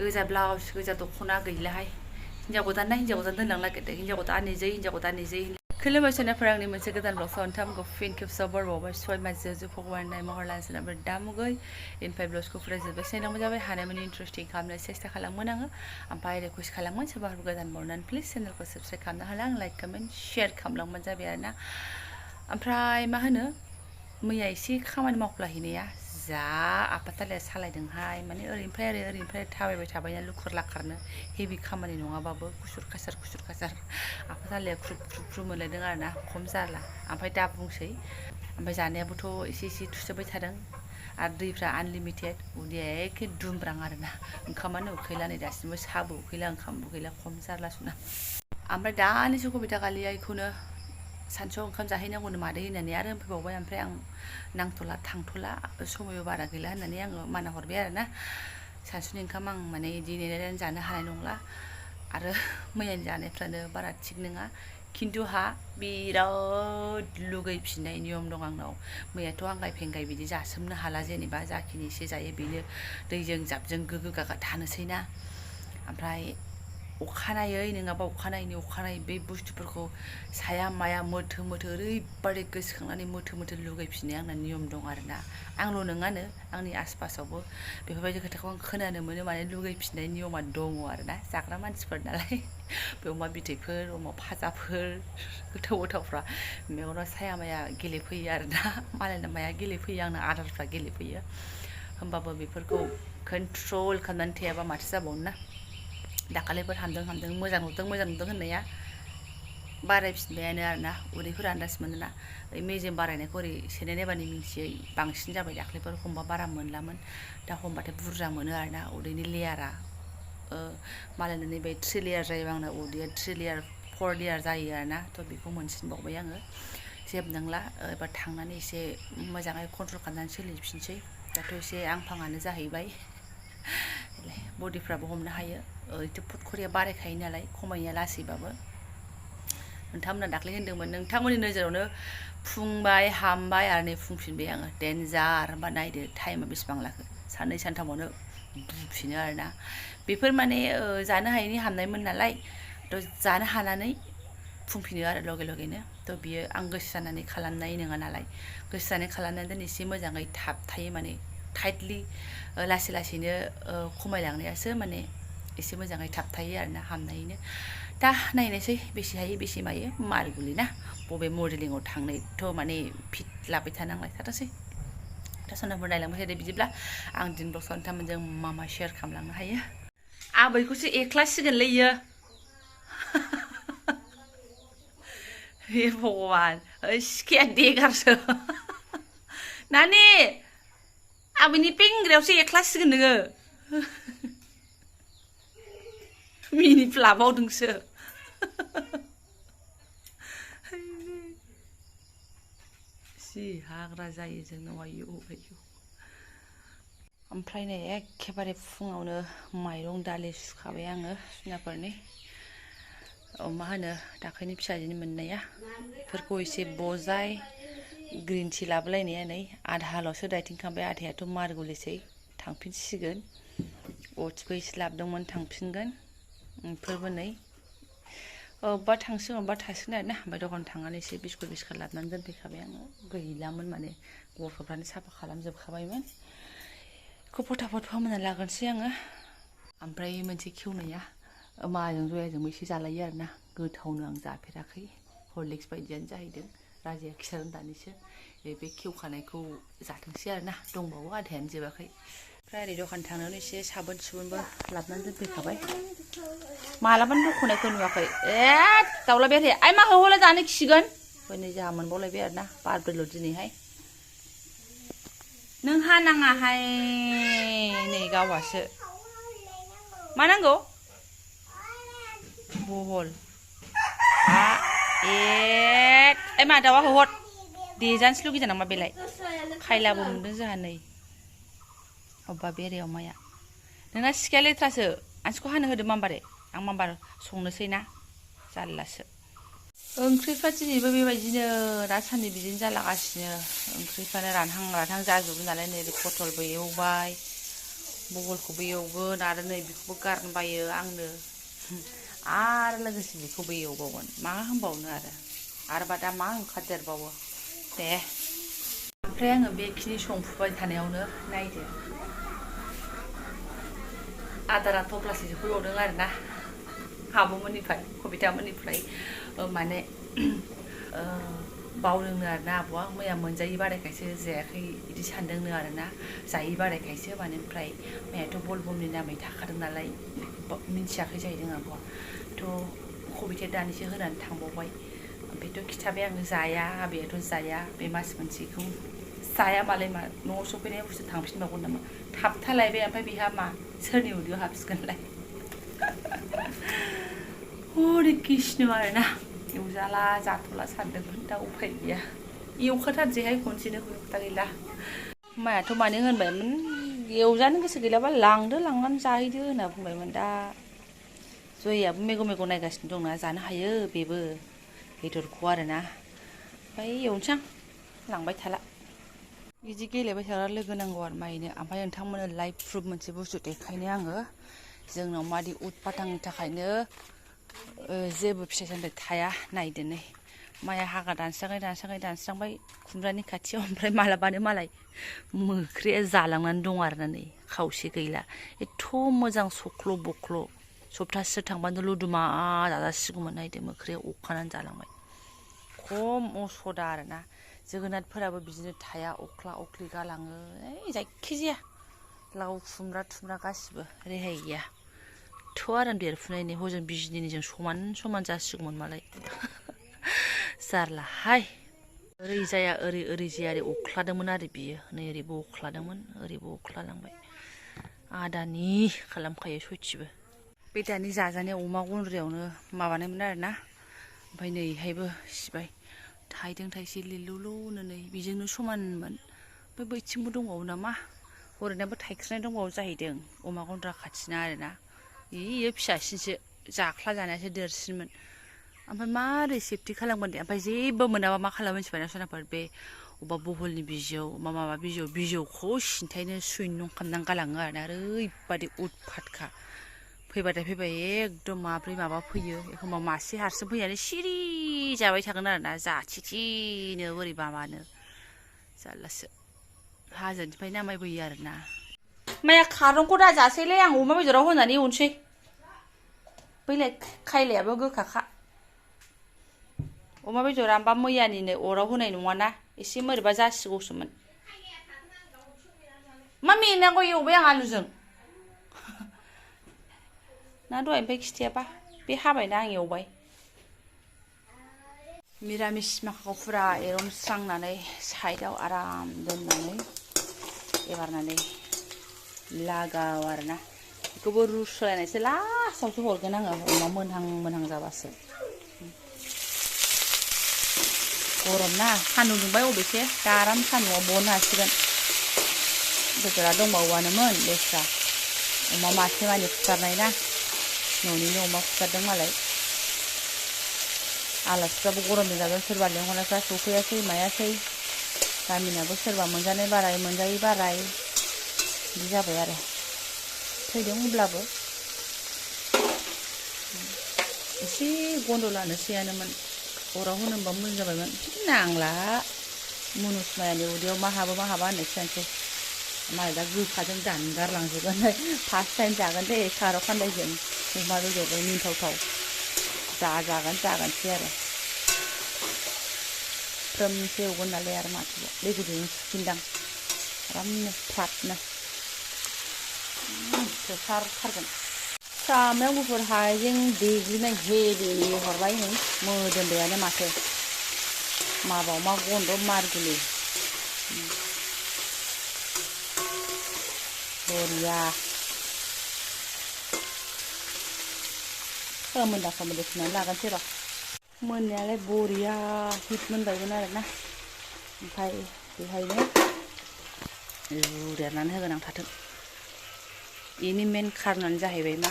गोजा ब्लाउस गोजा दख'ना गैलाहाय हिन्जाव गोदान दोनलांनो नागिरदों हिन्जाव गोदाननिजै खुलुमबाय सोनाफोर आंनि मोनसे गोदान ब्लग सावन्थामखौ फिन खेबसेयाव बरबावबाय सय मानसिजों भगवाननाय महर लानो सोनाफोर दामुगै इनफाय ब्लाउसखौ फरायजोब्बाय साइनांगौ जाबाय हानायमानि इन्टारेस्टिं खालामनो सेस्था खालामोन आङो ओमफ्राय रिकुवेस्ट खालामोन सोरबाफोर गोदान बरनानै प्लिज चेनेलखौ साबस्क्राइब खालामनो हाला आं लाइक कमेन्ट शेयार खालामलांबानो जाबाय आरोना ओमफ्राय मा होनो मैया एसे खामानि मावफ्लाहैनाया जा आफाथालाया सालायदोंहाय माने ओरैनिफ्राय थाबायबाय थाबायना लुखुर लाखारनो हेभि खामानि नङाबाबो खुसुर खासार आफाथालाया ख्रुब मोनलायदों आरोना खम जाला ओमफ्राय दा बुंसै ओमफ्राय जानायाबोथ' एसे थुसोबाय थादों आरो दैफ्रा आनलिमिटेड उदैया एखे दुमब्रां आरोना ओंखामानो उखैला नै दासिमबो साहाबो उखैला ओंखामबो उखैला खम जारलासुना ओमफ्राय दानिसो कबिता गालिया बेखौनो सानसुआव ओंखाम जाहैनांगौनो मादै होननानै आरो फैबावबाय ओमफ्राय आं नांथ'ला थांथ'ला समायबो बारा गैला होननानै आङो माना हरबाय आरोना सानसुनि ओंखाम आं माने इदि नेनानै जानो हानाय नंला आरो मैयानि जानायफ्रानो बारा थिग नङा खिन्थु बिराद लुगैफिननाय नियम दं आंनाव मैयाथ' आंगाय फेंगाय बिदि जासोमनो हाला जेनेबा जाखिनि एसे जायो बेनो दैजों जाबजों गोगो गागा थानोसै ना ओमफ्राय अखानायै नङाबा अखानायै बे बुस्थुफोरखौ साया माया मोथो ओरैबादि गोसोखांनानै मोथो लुगैफिननाय आंना नियम दं आरोना आंल' नङानो आंनि आसपासावबो बेफोरबायदि खोथाखौ आं खोनानो मोनो माने लुगैफिननाय नियमा दङ आरोना जाग्रा मानसिफोर नालाय बे अमा बिदैफोर अमा फाजाफोर गोथावफ्रा मेगनाव साया माया गेलेफैयो आरोना मालायना माया गेलेफैयो आंना आदारफ्रा गेलेफैयो होमबाबो बेफोरखौ कन्ट्रल खालामनानै थायाबा माथो जाबावनो ना दाखालिफोर हामदों मोजां नुदों होननाया बारायफिनबायानो आरोना उदैफोरा आन्दाज मोनोना ओइ मेजेम बारायनायखौ ओरै सेनाय नायबानो मिन्थियो बांसिन जाबाय दाख्लैफोर हमबा बारा मोनलामोन दा हमबाथाय बुरजा मोनो आरोना उदैनि लेयारा मालायना नैबे 3 लेयार जायो आंना उदैया 3 लेयार 4 लेयार जायो आरोना थ' बेखौ मोनसिनबावबाय आङो जेबो नंला एबार थांनानै एसे मोजाङै कन्ट्रल खालामनानै सोलिफिनसै दाथ' एसे आं फाङानो जाहैबाय बडिफ्राबो हमनो हायो एथ' फुटखरिया बारायखायो नालाय खमायनाया लासैबाबो नोंथांमोना दाख्लै होनदोंमोन नोंथांमोननि नोजोरावनो फुंबाय हामबाय आरो नै फुंफिनबाय आङो डेन्जार होमबा नायदो टाइमा बेसेबां लाखो साननै सानथामावनो बुफिनो आरोना बेफोर माने जानो हायैनि हामनायमोन नालाय थ' जानो हानानै फुंफिनो आरो लगेनो थ' बियो आं गोसो जानानै खालामनाय नङा नालाय गोसो जानानै खालामनानै दोन एसे मोजाङै थाबथायो माने टाइटलि लासैनो खमायलांनायासो माने एसे मोजाङै थाबथायो आरोना हामनायैनो दा नायनोसै बेसे हायो बेसे मायो मारगुलि ना बबे मडेलिङाव थांनायथ' माने फिट लाबाय थानांलाय थाथोंसै दा सोनाफोर नायलांबाय थादो बिदिब्ला आं दिन ब्लग सावन्थामजों मा शेयार खालामलांनो हायो आबैखौसो एख्लासिगोनलै इयो हे भगवान सिखाया देगारसो नानि आबैनि पेंग्रायावसो एख्लासिगोन नोङो मिनि फ्लाबावदोंसो जि हाग्रा जायो जोंनाव आयु ओमफ्राय नै एखेबारे फुङावनो माइरं दालि सुखाबाय आङो सुनाफोरनि मा होनो दाखायनि फिसाजोनि मोननाया बेफोरखौ एसे बजाय ग्रिन टि लाबोलायनाया नै आधाल'सो दायथिंखांबाय आधायाथ' मारगुलिसै थांफिनसिगोन अटसबो एसे लाबोदोंमोन थांफिनगोन बेफोरबो नै अबेबा थांसिगोन अबेबा थासिगोन आरोना ओमफ्राय दखान थांनानै एसे बिस्कुट लाबोनानै दोनफैखाबाय आङो गैलामोन माने गथ'फ्रानो साफा खालामजोबखाबायमोन बेखौ फटाफट फोमोनना लागोनसै आङो ओमफ्राय मोनसे खेवनाया माजों जयाजोंबो एसे जालायो आरोना गोथावनो आं जाफेराखै हरलिक्स बायदियानो जाहैदों राजाया खिथादों दानिसो बे खेवखानायखौ जाथोंसै आरोना दंबावो आधायानो जोबाखै ओमफ्राय ओरै दखान थांनानै एसे साबोन सुबोनबो लाबोनानै दोनफैखाबाय मालाबानो दख'नायखौ नुवाखै दाउला बेरे आइ मा होहरला जानो खिगोन नै जोंहा मोनबावलायबाय आरोना बारब्रैल' दिनैहाय नों हानाङाहाय नै गावहासो मा नांगौ बहल मा दाउआ होहर देजानोसै लुगैदों नामा बेलाय खायलाबो मोनदों जोंहा नै अबेबा बेरेयाव माया नोंना सिखाया लेथ्रासो आंसिखौ हानो होदो मामबारे आं मामबार संनोसै ना जारलासो ओंख्रिफ्रा दिनैबो बेबायदिनो दासान्दि बिदिनो जालागासिनो ओंख्रिफ्रानो रानहां जाजोबो नालाय नै पटलबो एवबाय बहलखौबो एवगोन आरो नै बेखौबो गारनो बायो आंनो आरो लोगोसे बेखौबो एवबावगोन मा होनबावनो आरोबा दा मा ओंखारदेरबावो दे ओमफ्राय आङो बेखिनि संफुबाय थानायावनो नायदो आदारा थफ्लासे होबावदों आरोना आब'मोननिफ्राय कबितामोननिफ्राय माने बावदोंनो आरोना आब'आ मैया मोनजायै बारायखायसो जायाखै बिदि सानदोंनो आरोना जायै बारायखायसो माने ओमफ्राय मैयाथ' बलबमनि नामै थाखादों नालाय मिन्थियाखै जाहैदों आब'आ थ' कबिताया दानिसो होनानै थांबावबाय ओमफ्रायथ' खिथाबाय आङो जाया आबैयाथ' जाया बे मास मोनसेखौ जाया मालाय मा न'आव सफैनाय बुस्थु थांफिनबावगोन नामा थाबथालायबाय ओमफ्राय बेहा मा सोरनि उदैयाव हाबसिगोनलाय हरे कृष्ण आरोना एवजाला जाथ'ला सानदोंमोन दा उफाय गैया एवखाथारसैहाय खनसेनो खोथा गैला मायाथ' मानो होनबायमोन एवजानो गोसो गैलाबा लांदो लांनानै जाहैदो होनना बुंबायमोन दा जयाबो मैगं नायगासिनो दंना जानो हायो बेबो बेदरखौ आरोना ओमफ्राय एवनोसै आं लांबाय थाला बिदि गेलेबाय थाग्रा लोगो नांगौ आरो मायनो ओमफ्राय नोंथांमोननो लाइभ प्रुफ मोनसे बुस्थु देखायनो आङो जोंनाव मादि उतपातांनि थाखायनो जेबो फिथाइ सामथाइ थाया नायदो नै माइया हाग्रा दानस्रांबाय खुमब्रानि खाथियाव ओमफ्राय मालाबानो मालाय मोख्राया जालांनानै दं आरोना नै खावसे गैला एथ' मोजां सख्ल' बख्ल' सप्तासेसो थांबानो लुदुमा जाजासिगौमोन नायदो मोख्राया अखानानै जालांबाय खम असदा आरोना जोगोनारफोराबो बिदिनो थाया अख्ला अख्लि गालाङो जायखिजाया लाव खुमब्रा गासिबो रेहाय गैया थ' आरो देरफुनायनि हजों बिजिनिजों समान जासिगौमोन मालाय जारलाहाय ओरै जाया ओरै जाया ओरै अख्लादोंमोन आरो बियो नै ओरैबो अख्लादोंमोन ओरैबो अख्लालांबाय आदानि खालामखायो सयथिबो बे दानि जाजानाय अमा गन्द्रायावनो माबानायमोन आरोना ओमफ्राय नैहायबो सिबाय थाइदों थाइसे लिलुलुनो नै बेजोंनो समानमोन ओमफ्राय बैथिंबो दंबावो नामा हरैनाबो थाइख्रिनाय दंबावो जाहैदों अमा गन्द्रा खाथिना आरोना इयो फिसासिनसो जाख्ला जानायासो देरसिनमोन ओमफ्राय मारै सेफटि खालामगोन दे ओमफ्राय जेबो मोनाबा मा खालामो मिथिबायना सनाफोर बे अबेबा बहलनि बिजौ माबा बिजौखौ सिन्थायनो सुइनं खालामनानै गालाङो आरोना ओरैबादि उतपातखा फैबाय एकदम माब्रै माबा फैयो एखमबा मासे हारसिं फैनानै सिरि जाबाय थागोन आरोना जाथिनो बोरैबा मानो जारलासो हाजोनिफ्राय नामायबोयो आरोना माया खारनखौ दाजासैलै आं अमा बेदराव होनानै एवनोसै बैलाय खायलायाबो गोखाखा अमा बेदरा होमबा मैयानिनो अराव होनाय नङाना एसे मोरैबा जासिगौसोमोन मा मेनांगौ एवबाय आं आलुजों ना दहायनिफ्राय खिथायाबा बे हाबायना आं एवबाय मिरामिस माखाखौ फुरा एरनस्रांनानै साइडआव आराम दोननानै एबारनानै लागाव आरोना बेखौबो रुस्लायनायसो लास्टावसो हरगोन आङो अमा मोनहां जाबासो गरम ना सान्दुं दुंबाय अबेसे दा आराम सान्दुंआव बहननो हासिगोन बेदरा दंबावोआनोमोन बेस्रा अमा मासे मानि फुथारनाय ना न'निनो अमा फुथारदों मालाय आलासिफ्राबो गरमजों जागोन सोरबा लेंहरनायफ्रा सफैयासै मायासै गामिनाबो सोरबा मोनजानाय बाराय मोनजायै बाराय बिदि जाबाय आरो फैदों अब्लाबो एसे गन्डलानोसैयानोमोन अराव होनोमोनबा मोजां जाबायमोन नांला मुनुसमायानि उदैयाव मा हाबा होननायसो जानोसै मालाय दा गोखाजों दानगारलांजोबगोन फार्स्ट टाइम जागोन दे खार' खान्दायजों अमा बेदरजों मिन्थावथाव जागोनसै आरो फ्रोमसो एवगोन नालाय आरो माथो दै गुदुंजों सुफिनदां आरामनो फ्रादनो थोथारथारगोन सामब्राम गुफुर हाइजें देग्लिनाय हेभि हरबाय नै मोदोमबायानो माथो माबाव मा गन्द' मारगुलि बरिया फोमोनदा फुनानै लागोनसै र' मोननायालाय बरिया हिट मोनबायमोन आरोना ओमफ्राय बेहायनो रुदेरनानै होगोन आं थाथों बेनि मेन खारनानो जाहैबाय मा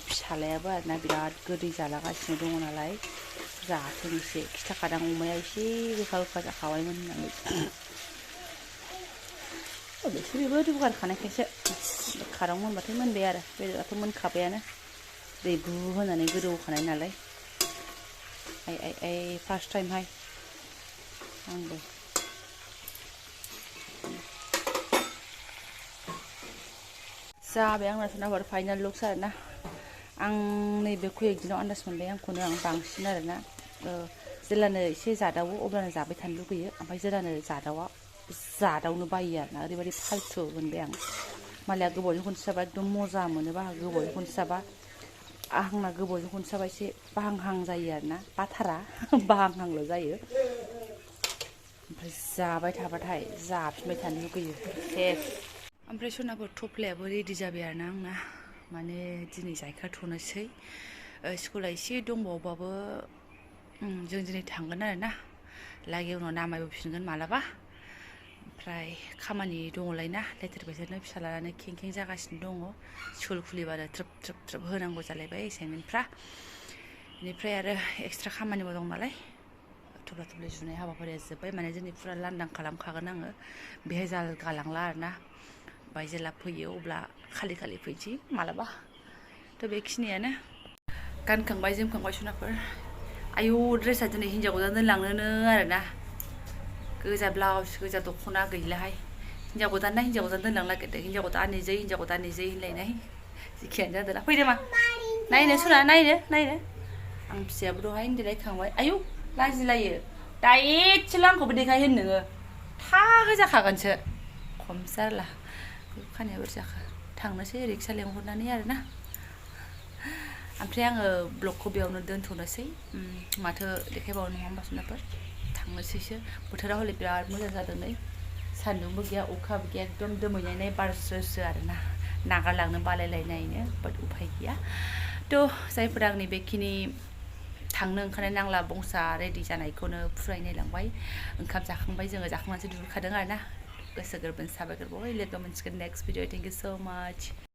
फिसालायाबो आरोना बिराद गोदै जालागासिनो दङ नालाय जाथों एसे खिथाखादां अमाया एसे गोखा जाखाबायमोन होननानै बेबो रुगारखानायखायसो खाराव मोनबाथाय मोनबाय आरो बेदराथ' मोनखाबायानो दै बु होनानै गोदौखानाय नालाय आइ फार्स्ट टाइमहाय आंबो जाबाय आंना सोनाबार फाइनाल लुक्स आरोना आं नैबेखौ एक दिनाव आन्दाज मोनबाय आंखौनो आं बांसिन आरोना जेलानो एसे जादावो अब्लानो जाबाय थानो लुगैयो ओमफ्राय जेलानो जादावा जादावनो बायो आरोना ओरैबायदि फाल्थु मोनबाय आं मालाया गोबावजों खनसे जाबा एकदम मजा मोनोबा गोबावजों खनसे जाबा आंना गोबावजों खनसे जाबा एसे बाहांहां जायो आरोना बाथारा बाहांहांल' जायो ओमफ्राय जाबाय थाबाथाय जाफिनबाय थानो लुगैयो सेस ओमफ्राय सनाफोर थफ्लायाबो रेडि जाबाय आरोना आंना माने दिनै जायखाथ'नोसै स्कुला एसे दंबावबाबो जों दिनै थांगोन आरोना लागै उनाव नामायबोफिनगोन मालाबा ओमफ्राय खामानि दङलाय ना लेथेर फेथेरनो फिसालायानो खें जागासिनो दङ स्कुल खुलिबानो ट्रोब होनांगौ जालायबाय एसाइनमेन्टफ्रा बेनिफ्राय आरो एक्सट्रा खामानिबो दं नालाय थफ्ला थफ्लि सुनाय हाबाफारिया जोब्बाय माने दिनै फुरा लांदां खालामखागोन आङो बेहाय जाल गालांला आरोना ओमफ्राय जेला फैयो अब्ला खालि फैनोसै मालाबा थ' बेखिनियानो गानखांबाय जोमखांबाय सनाफोर आयौ ड्रेसा दिनै हिन्जाव गोदान दोनलांनोनो आरोना गोजा ब्लाउस गोजा दख'ना गैलाहाय हिन्जाव गोदान दोनलांनो नागिरदों हिन्जाव गोदाननि जै होनलायनाय जेखियानो जादोंला फैदो मा नायनो सना नायनो आं फिसायाबो दहाय देलायखांबाय आयौ लाजिलायो दा एसेल' आंखौबो देखायहोन नोङो थाहै जाखागोनसो खम जारला खानाया बोरै जाखो थांनोसै रिक्सा लेंहरनानै आरोना ओमफ्राय आङो ब्लगखौ बेयावनो दोनथ'नोसै माथो देखायबावनो नङा होमबा सनाफोर थांनोसैसो बोथोरा हले बिराद मोजां जादों नै सान्दुंबो गैया अखाबो गैया एकदम दोमैनाय बार स्रो आरोना नागारलांनो बालायलायनायनो बाट उफाय गैया थ' जायफोरा आंनि बेखिनि थांनो ओंखारनाय नांला बंसा रेडि जानायखौनो फुरायनाय लांबाय ओंखाम जाखांबाय जोङो जाखांनानैसो दुगैखादों आरोना गोसो गोरबोनि साबायखर बावबाय लोगो मोनसिगोन नेक्स्ट भिडिअ थेंक इउ सो माच